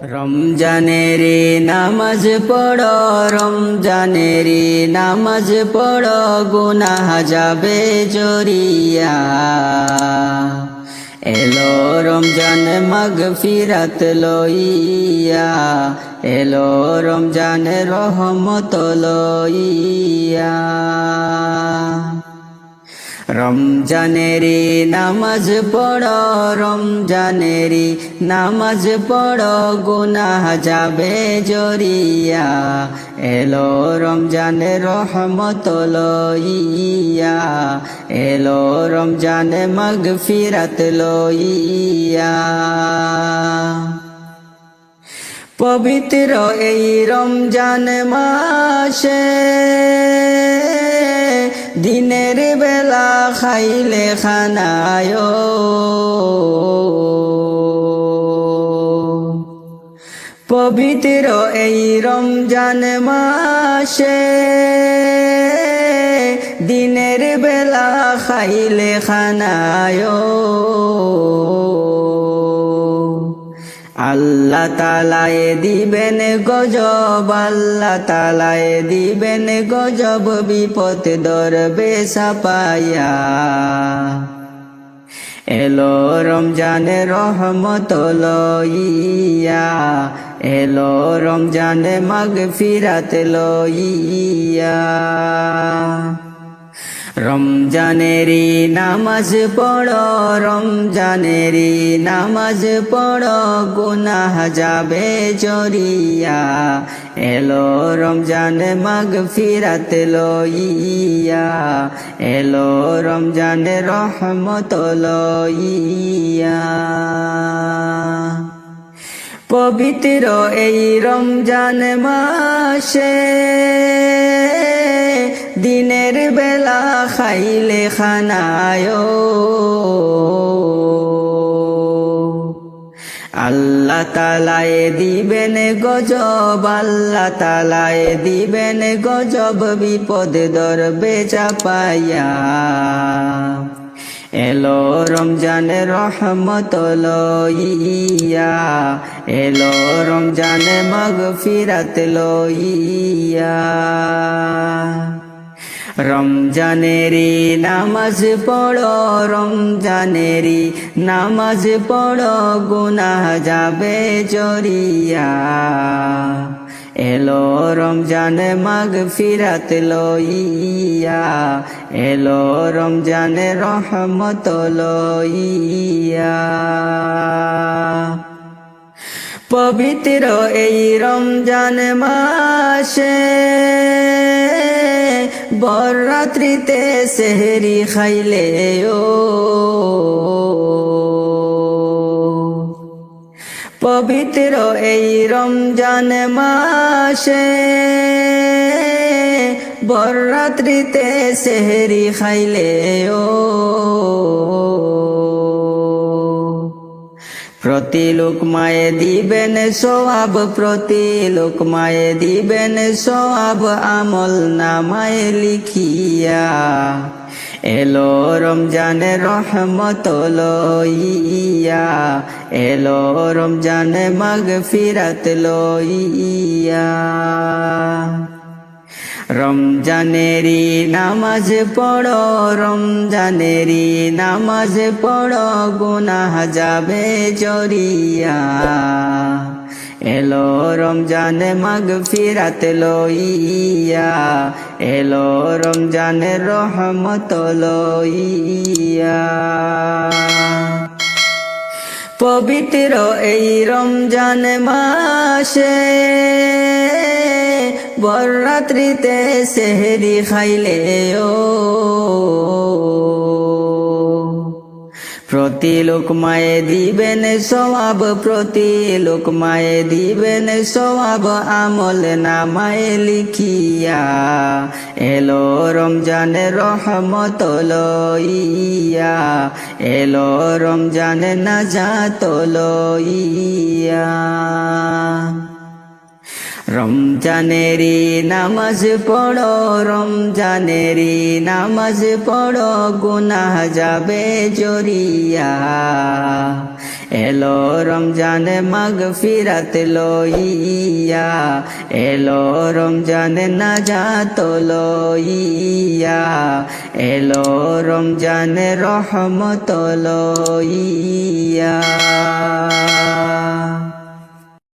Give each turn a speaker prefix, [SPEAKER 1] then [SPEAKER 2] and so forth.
[SPEAKER 1] রমজানেরি নামাজ পড়ো, রমজানেরি নামাজ পড়ো, গুনাহ যাবে জরিয়া। এলো রমজান মাগফিরাত লইয়া, এলো রমজান রহমত লইয়া। রমজানেরি নামাজ পড়ো, রমজানেরি নামাজ পড়ো, গুনাহ যাবে জরিয়া। এলো রমজান রহমত লইয়া, এলো রমজান মাগফিরাত লইয়া। পবিত্র এই রমজান মাসে দিনের বেলা খাইলে খানায়, পবিত্র এই রমজান মাসে দিনের বেলা খাইলে খানায়। আল্লাহ তাআলায় দিবেন গজব, আল্লাহ তাআলায় দিবেন গজব, বিপদ ধরবে সাপায়া। এলো রমজান রহমত লইয়া, এলো রমজান মাগফিরাত লইয়া। রমজানেরি নামাজ পড়ো, রমজানেরি নামাজ পড়ো, গুনাহ যাবে জরিয়া। এলো রমজান মাগফিরাত লইয়া, এলো রমজান রহমত লইয়া। পবিত্র এই রমজান মাসে দিনের বেলা খাইলে খানায়, আল্লাহ তাআলায় দিবেন গজব, আল্লাহ তাআলায় দিবেন গজব, বিপদ ধরবে চাপায়া। এলো রমজান রহমত লইয়া, এলো রমজান মাগফিরাত লইয়া। রমজানেরি নামাজ পড়ো, রমজানেরি নামাজ পড়ো, গুনাহ যাবে জরিয়া। এলো রমজান মাগফিরাত লইয়া, এলো রমজান রহমত লইয়া। পবিত্র এই রমজান মাসে বররাত্রিতে সেহরি খাইলে ও, পবিত্র এই রমজান মাসে বররাত্রিতে সেহরি খাইলে ও, প্রতি লোকমায় দিবেন সওয়াব, প্রতি লোকমায় দিবেন সওয়াব, আমল নামায় লিখিয়া। এলো রমজান রহমত লইয়া, এলো রমজান মাগফিরাত লইয়া। রমজানেরি নামাজ পড়ো, রমজানেরি নামাজ পড়ো, গুনাহ যাবে জরিয়া। এলো রমজান মাগফিরাত লইয়া, এলো রমজান রহমত লইয়া। পবিত্র এই রমজান মাসে বররাত্রিতে সেহরি খাইলে ও, প্রতি লোকমায় দিবেন সওয়াব, প্রতি লোকমায় দিবেন সওয়াব, আমল নামায় লিখিয়া। এলো রমজান রহমত লইয়া, এলো রমজান নাজাত লইয়া। রমজানেরি নামাজ পড়ো, রমজানেরি নামাজ পড়ো, গুনাহ যাবে জরিয়া। এলো রমজানে মাগফিরাত লইয়া, এলো রমজানে নাজাত লইয়া, এলো রমজানে রহমত লইয়া।